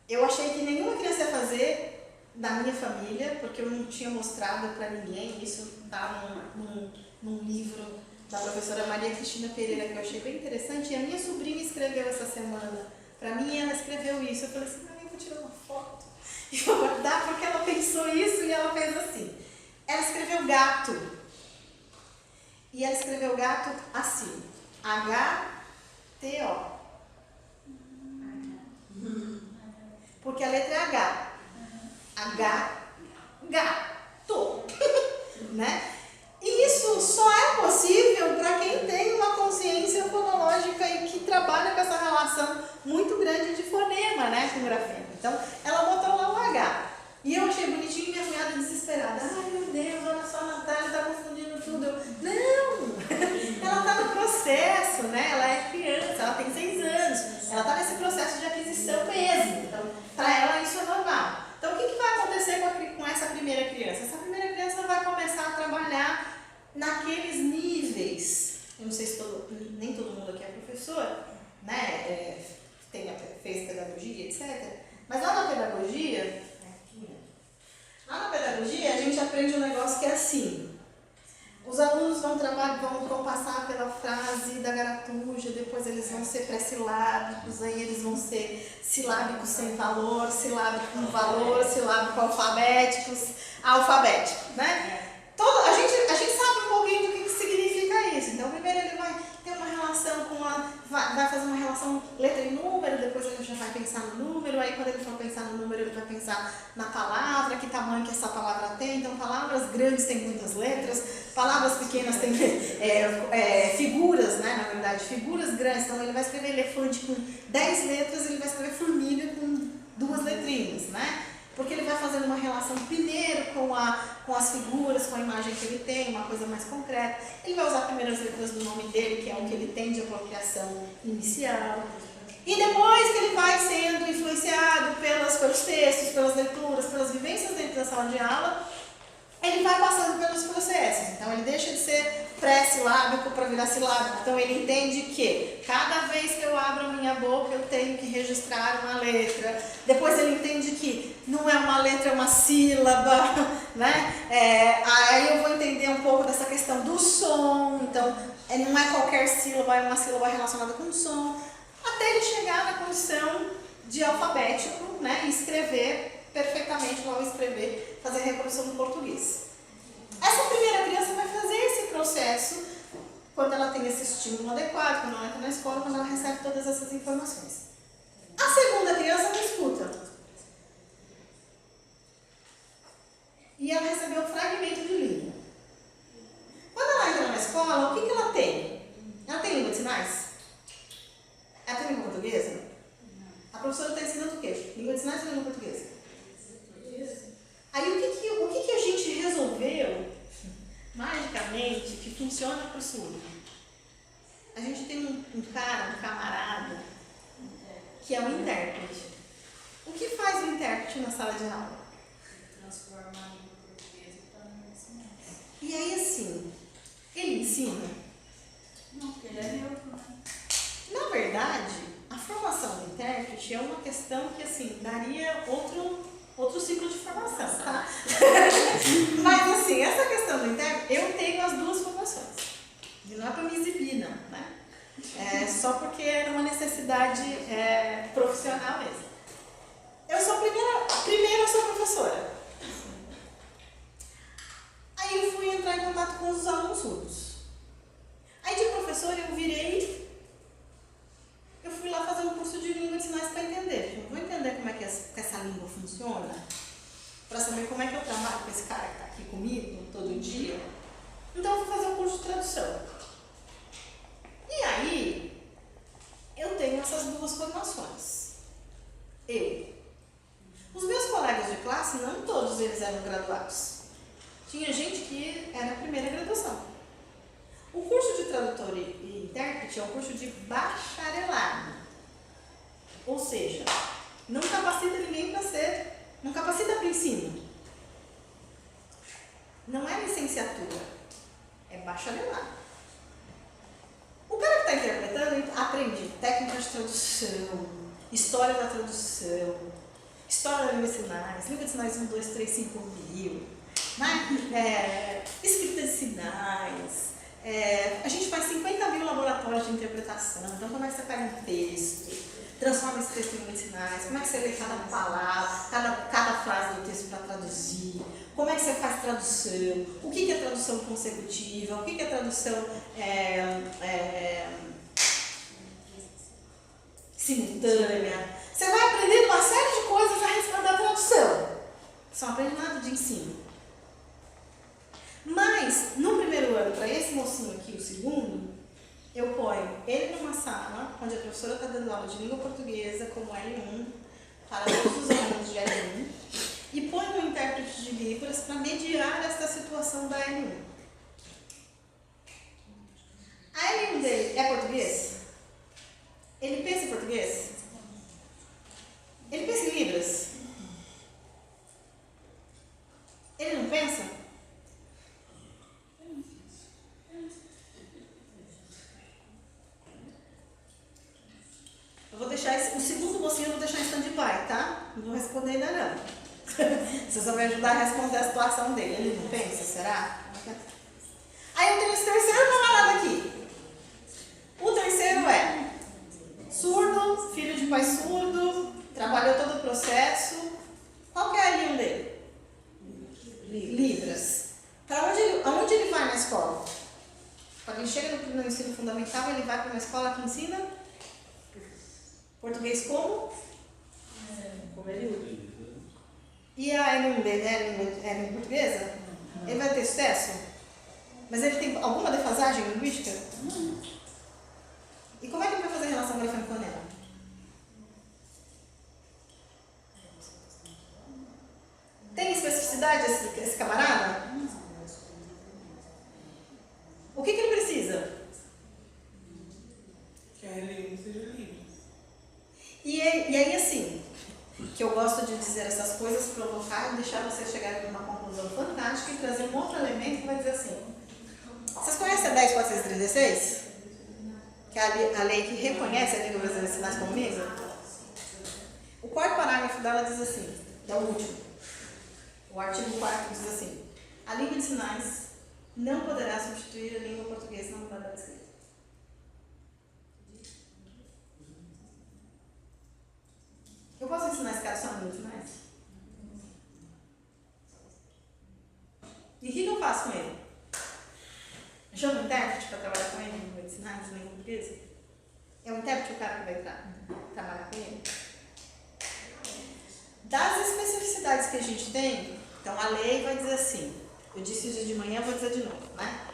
Eu achei que nenhuma criança ia fazer da minha família, porque eu não tinha mostrado para ninguém. Isso está num livro da professora Maria Cristina Pereira, que eu achei bem interessante, e a minha sobrinha escreveu essa semana para mim, e ela escreveu isso. Eu falei assim, eu vou tirar uma foto e vou guardar, porque ela pensou isso e ela fez assim. Ela escreveu gato, e ela escreveu gato assim, H-T-O, porque a letra é H. H, gato. grafema. Então, ela botou lá o H. E eu achei bonitinho e minha cunhada desesperada. Ai, meu Deus, olha só, a Natália tá confundindo tudo. Eu, não! Ela tá no processo, né? Ela é criança, ela tem 6 anos. Ela tá nesse processo de aquisição mesmo. Então, para ela isso é normal. Então, o que vai acontecer com essa primeira criança? Essa primeira criança vai começar a trabalhar naqueles níveis. Eu não sei se nem todo mundo aqui é professor, né? Fez pedagogia, etc. Mas lá na pedagogia, a gente aprende um negócio que é assim. Os alunos vão passar pela frase da garatuja, depois eles vão ser pré-silábicos, aí eles vão ser silábicos sem valor, silábicos com valor, silábicos alfabéticos, né? A gente sabe um pouquinho do que significa isso. Então, primeiro ele vai ter uma relação vai fazer uma relação letra e número, depois ele já vai pensar no número, aí quando ele for pensar no número, ele vai pensar na palavra, que tamanho que essa palavra tem. Então, palavras grandes têm muitas letras, palavras pequenas têm figuras, né? Na verdade, figuras grandes. Então, ele vai escrever elefante com 10 letras, ele vai escrever formiga com 2 letrinhas, né? Porque ele vai fazendo uma relação primeiro com as figuras, com a imagem que ele tem, uma coisa mais concreta. Ele vai usar primeiro as letras do nome dele, que é o que ele tem de apropriação inicial. E depois que ele vai sendo influenciado pelos textos, pelas leituras, pelas vivências dentro da sala de aula, ele vai passando pelos processos. Então, ele deixa de ser pré-silábico para virar silábico. Então, ele entende que cada vez que eu abro a minha boca, eu tenho que registrar uma letra. Depois, ele entende que não é uma letra, é uma sílaba, né? Aí eu vou entender um pouco dessa questão do som. Então, não é qualquer sílaba, é uma sílaba relacionada com o som. Até ele chegar na condição de alfabético, né? E escrever perfeitamente, logo escrever, fazer a reprodução do português. Essa primeira criança vai fazer esse processo quando ela tem esse estímulo adequado, quando ela entra na escola, quando ela recebe todas essas informações. A segunda criança não escuta. E ela recebeu um fragmento de língua. Quando ela entra na escola, o que ela tem? Ela tem língua de sinais? Ela tem língua portuguesa? A professora está ensinando o quê? Língua de sinais ou língua portuguesa? Aí o que a gente resolveu, magicamente, que funciona para o surdo? A gente tem um camarada, que é um intérprete. O que faz o intérprete na sala de aula? Transformar a língua portuguesa para língua de sinais. E aí, assim, ele ensina? Não, porque ele é neutro, né? Na verdade, a formação do intérprete é uma questão que, assim, daria outro ciclo de formação, tá? Mas, assim, essa questão do intérprete, eu tenho as 2 formações. E não é para me exibir, não, né? É só porque era uma necessidade profissional mesmo. Eu sou primeiro eu sou professora. Aí eu fui entrar em contato com os alunos surdos. Aí de professora eu fui lá fazer um curso de língua de sinais para entender. Eu vou entender como é que essa língua funciona, para saber como é que eu trabalho com esse cara que está aqui comigo todo dia. Então eu fui fazer um curso de tradução. E aí, eu tenho essas 2 formações. Os meus colegas de classe, não todos eles eram graduados. Tinha gente que era a primeira graduação. O curso de tradutor e intérprete é um curso de bacharelado. Ou seja, não capacita ninguém não capacita para ensino. Não é licenciatura, é bacharelado. O cara que está interpretando aprende técnicas de tradução, história da tradução, história da língua de sinais, língua de sinais 1, 2, 3, 5 mil, né? Escrita de sinais. A gente faz 50 mil laboratórios de interpretação. Então, como é que você pega um texto, transforma esse texto em língua de sinais, como é que você lê cada palavra, cada frase do texto para traduzir, como é que você faz tradução, o que é tradução consecutiva, o que é tradução simultânea. Você vai aprendendo uma série de coisas a respeito da tradução. Você não aprende nada de ensino. Mas, no primeiro ano, para esse mocinho aqui, o segundo, eu ponho ele numa sala, onde a professora está dando aula de língua portuguesa, como L1, para todos os alunos de L1 e põe um intérprete de Libras para mediar esta situação da L1. A L1 dele é português? Ele pensa em português? Ele pensa em Libras? Ele não pensa? Eu vou deixar o segundo mocinho eu vou deixar em stand-by, tá? Não vou responder ainda não. Vocês vão me ajudar a responder a situação dele. Ele não pensa, será? Aí eu tenho esse terceiro camarada aqui. O terceiro é surdo, filho de pai surdo, trabalhou todo o processo. Qual que é a linha dele? Libras. Para aonde ele vai na escola? Quando ele chega no ensino fundamental, ele vai para uma escola que ensina português como? Como ele usa. E a L1 dele é língua portuguesa? Ele vai ter sucesso? Mas ele tem alguma defasagem linguística? E como é que ele vai fazer relação grafema-fonema? Tem especificidade esse camarada? O que ele precisa? Que a L1 seja livre. E aí assim, que eu gosto de dizer essas coisas, provocar e deixar vocês chegarem a uma conclusão fantástica e trazer um outro elemento que vai dizer assim. Vocês conhecem a 10.436? Que é a lei que reconhece a língua brasileira de sinais como língua? O quarto parágrafo dela diz assim, é o último. O artigo 4º diz assim: a língua de sinais não poderá substituir a língua portuguesa na modalidade escrita. Eu posso ensinar esse cara só a língua de sinais? E o que eu faço com ele? Eu chamo um intérprete para trabalhar com ele em língua de sinais, na língua portuguesa? É um intérprete o cara que vai trabalhar com ele? Das especificidades que a gente tem, então a lei vai dizer assim, eu disse isso de manhã, vou dizer de novo, né?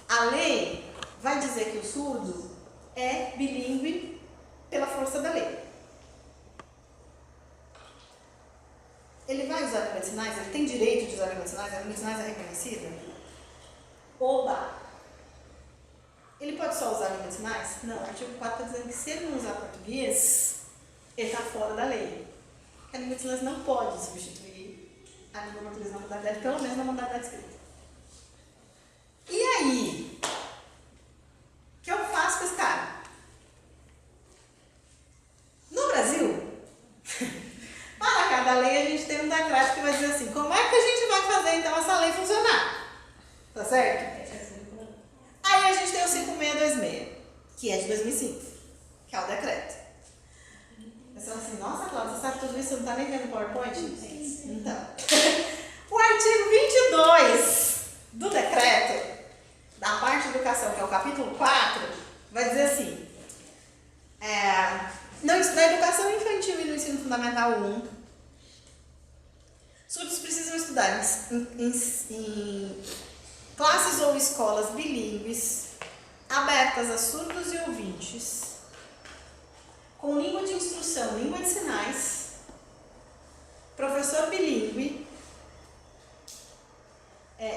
A lei vai dizer que o surdo é bilíngue pela força da lei. Ele vai usar a língua de sinais? Ele tem direito de usar a língua de sinais? A língua de sinais é reconhecida? Ou dá? Ele pode só usar a língua de sinais? Não, o artigo 4 está dizendo que se ele não usar português, ele está fora da lei. A língua de sinais não pode substituir a língua portuguesa na modalidade, pelo menos na modalidade escrita. E aí? O que eu faço com esse cara? No Brasil, para cada lei a gente tem um decreto que vai dizer assim, como é que a gente vai fazer então essa lei funcionar? Tá certo? Aí a gente tem o 5626, que é de 2005, que é o decreto. Você fala assim, nossa, Cláudia, você sabe tudo isso, você não está nem vendo o PowerPoint? Então, o artigo 22 do decreto, da parte de educação, que é o capítulo 4, vai dizer assim, na educação infantil e no ensino fundamental 1, surdos precisam estudar em classes ou escolas bilíngues, abertas a surdos e ouvintes, com língua de instrução, língua de sinais, professor bilíngue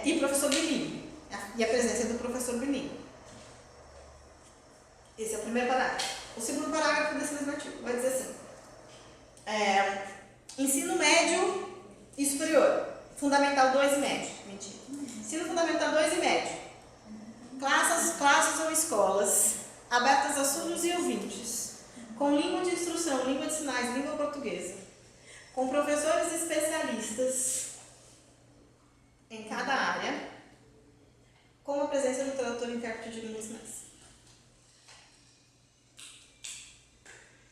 e professor bilíngue, e a presença do professor bilíngue. Esse é o primeiro parágrafo. O segundo parágrafo desse mesmo artigo vai dizer assim, ensino médio e superior, fundamental 2 e médio, mentira. Ensino fundamental 2 e médio, classes ou escolas abertas a surdos e ouvintes, com língua de instrução, língua de sinais, língua portuguesa, com professores especialistas em cada área, com a presença do tradutor e intérprete de língua de sinais.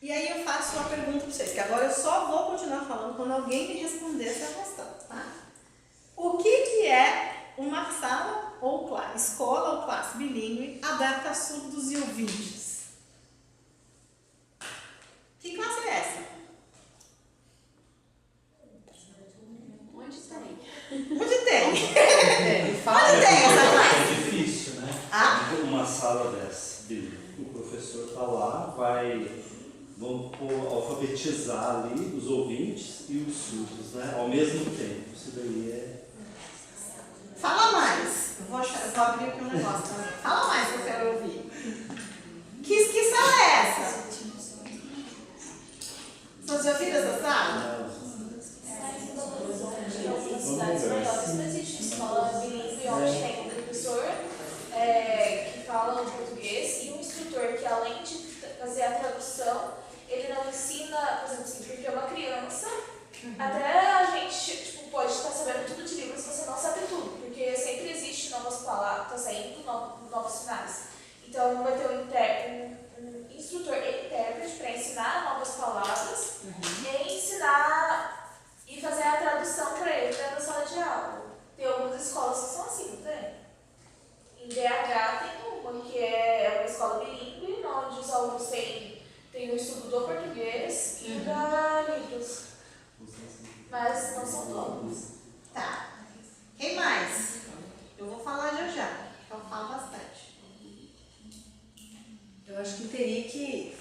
E aí eu faço uma pergunta para vocês, que agora eu só vou continuar falando quando alguém me responder essa questão, tá? O que é uma sala ou classe, escola ou classe bilíngue aberta a surdos e ouvintes? Que classe é essa? Onde tem? Onde tem? Onde Fala. tem essa classe? É difícil, né? Ah? Uma sala dessa, o professor está lá, vai vamos alfabetizar ali os ouvintes e os surdos, né? Ao mesmo tempo. Isso daí é... Fala mais. Eu vou abrir aqui um negócio também. Fala mais que eu quero ouvir. Que sala é essa? Vocês já viram essa sala? Não existe escola bilíngue onde tem um professor que fala o português e um instrutor que, além de fazer a tradução, ele não ensina, por exemplo, assim, porque uma criança, até a gente pode estar sabendo tudo de livros, você não sabe tudo, porque sempre existe novas palavras, está saindo novos finais. Então, vai ter um instrutor e intérprete para ensinar novas palavras e ensinar e fazer a tradução para ele dentro da sala de aula. Tem algumas escolas que são assim, não tem? Em BH tem uma que é uma escola bilíngue, onde os alunos têm o estudo do português e da Libras. Mas não são todos. Tá. Quem mais? Eu vou falar já. Eu falo bastante. Eu acho que teria que,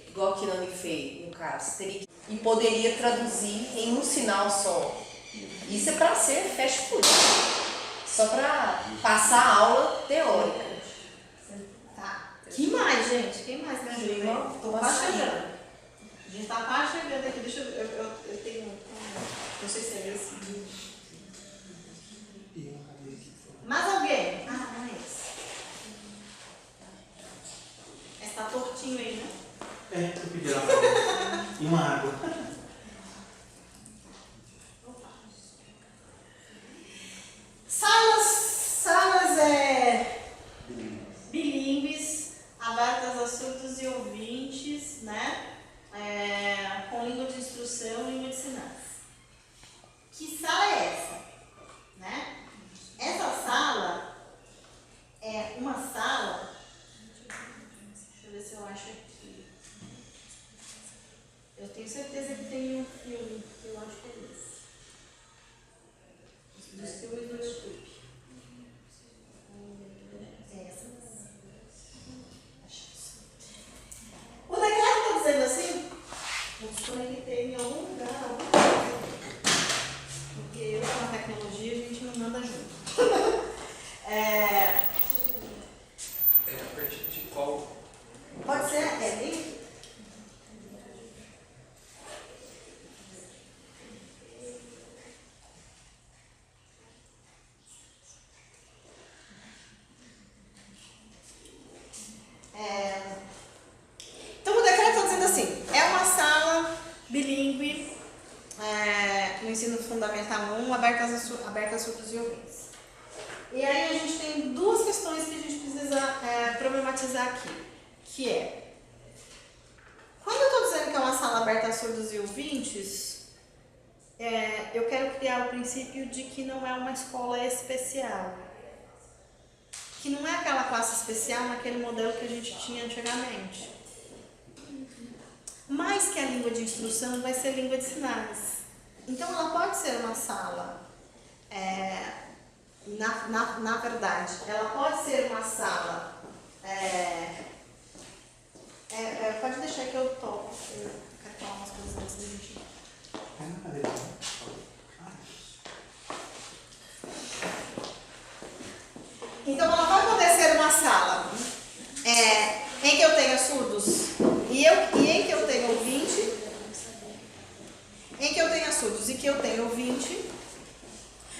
igual a Kirani fez, no caso, teria que, e poderia traduzir em um sinal só. Isso é para ser fast food. Só para passar a aula teórica. Tá. Que mais, gente? Quem mais me ajuda? Tô quase chegando. A gente tá quase chegando aqui. Deixa eu tenho. Não sei se é esse. Mais alguém? Ah, não é esse. Esse tá tortinho aí, né? É, eu pedi lá e uma água. Salas bilíngues, abertas a surdos e ouvintes, né? Com língua de instrução e língua de sinais. Que sala é essa? Né? Essa sala é uma sala. Deixa eu ver se eu acho aqui. Eu tenho certeza que tem um filme, eu acho que é esse. Dos filmes do YouTube. É essa mesmo. O decreto está dizendo assim, eu desconectei em algum lugar, alguma coisa. Porque eu com a tecnologia a gente não manda junto. É a partir de qual? Pode ser, link? Então o decreto está dizendo assim, é uma sala bilíngue no ensino fundamental 1, aberta a surdos e ouvintes. E aí a gente tem duas questões que a gente precisa problematizar aqui, que é, quando eu estou dizendo que é uma sala aberta a surdos e ouvintes, eu quero criar o princípio de que não é uma escola especial. Que não é aquela classe especial naquele modelo que a gente tinha antigamente. Mas que a língua de instrução vai ser língua de sinais. Então ela pode ser uma sala, na verdade, ela pode ser uma sala, pode deixar que eu toco, eu quero falar umas coisas antes da gente. Então ela vai poder ser uma sala em que eu tenha surdos e em que eu tenha ouvinte, em que eu tenha surdos e que eu tenha ouvinte,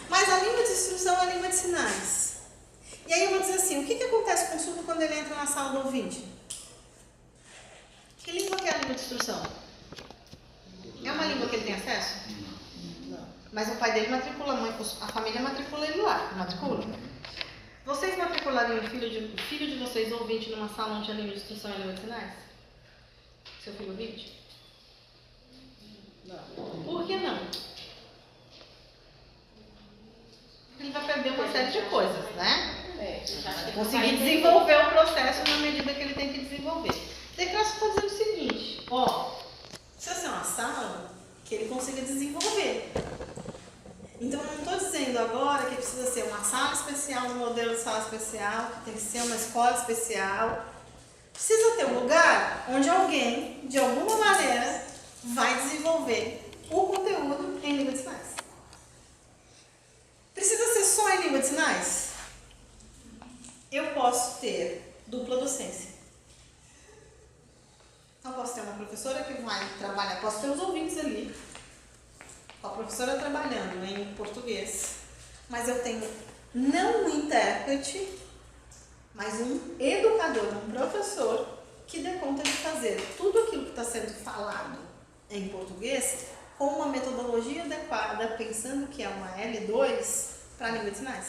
mas a língua de instrução é a língua de sinais. E aí eu vou dizer assim, o que acontece com o surdo quando ele entra na sala do ouvinte? Que língua que é a língua de instrução? É uma língua que ele tem acesso? Não. Mas o pai dele matricula, a família matricula ele lá, matricula. Vocês matriculariam o filho de vocês ouvinte numa sala onde a língua de instrução é a língua de sinais? Seu filho ouvinte? Não. Por que não? Ele vai perder uma série de coisas, né? Conseguir desenvolver o processo na medida que ele tem que desenvolver. O decreto está dizendo o seguinte, precisa ser uma sala que ele consiga desenvolver. Então, eu não estou dizendo agora que precisa ser uma sala especial, um modelo de sala especial, que tem que ser uma escola especial. precisa ter um lugar onde alguém, de alguma maneira, vai desenvolver o conteúdo em língua de sinais. Precisa ser só em língua de sinais? Eu posso ter dupla docência. Então, posso ter uma professora que vai trabalhar, posso ter os ouvintes ali, a professora trabalhando em português, mas eu tenho não um intérprete, mas um educador, um professor que dê conta de fazer tudo aquilo que está sendo falado em português com uma metodologia adequada, pensando que é uma L2 para a língua de sinais.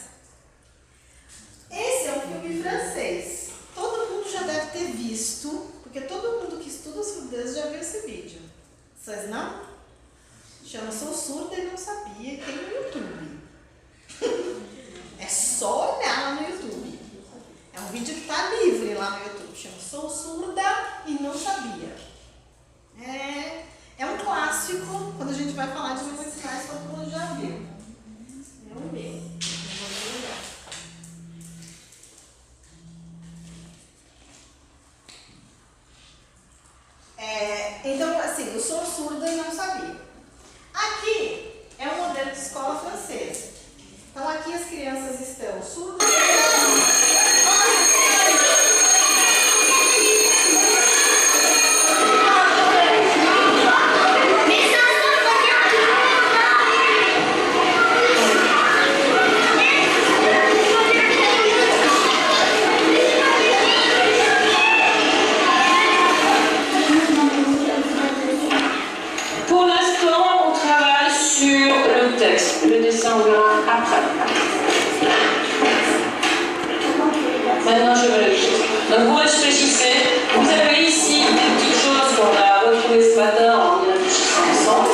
Esse é um filme francês. Todo mundo já deve ter visto, porque todo mundo que estuda surdez já viu esse vídeo. Vocês não? Chama Sou Surda e Não Sabia, tem no YouTube. É só olhar lá no YouTube. É um vídeo que está livre lá no YouTube. Chama Sou Surda e Não Sabia. É um clássico, quando a gente vai falar de língua de sinais, todo mundo já viu. Eu vi. Então, assim, eu sou surda e não sabia. Aqui é um modelo de escola francesa. Então, aqui as crianças estão surdas le dessin, on verra après. Maintenant, je me le quitte. Donc, vous réfléchissez. Vous avez ici des petites choses qu'on a retrouvées ce matin en y réfléchissant ensemble.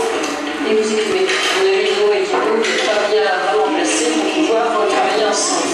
Et vous écrivez. Vous avez une vidéo et qui n'est pas bien vraiment placée pour pouvoir travailler ensemble.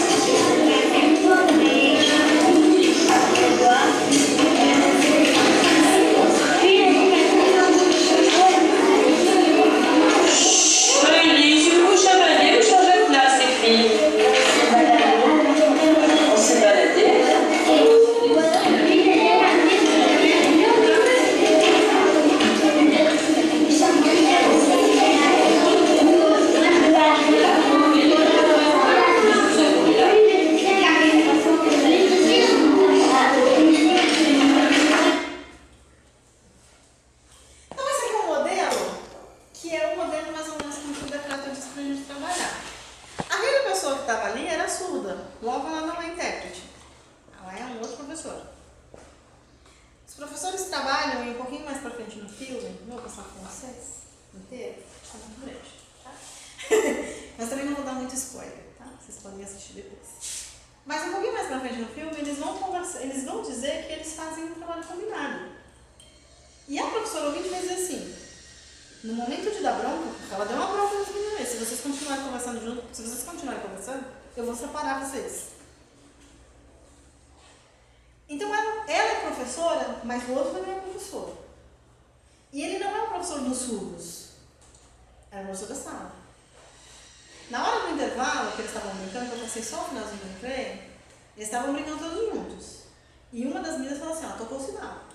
Eles estavam brincando todos juntos. E uma das meninas falou assim, tocou o sinal.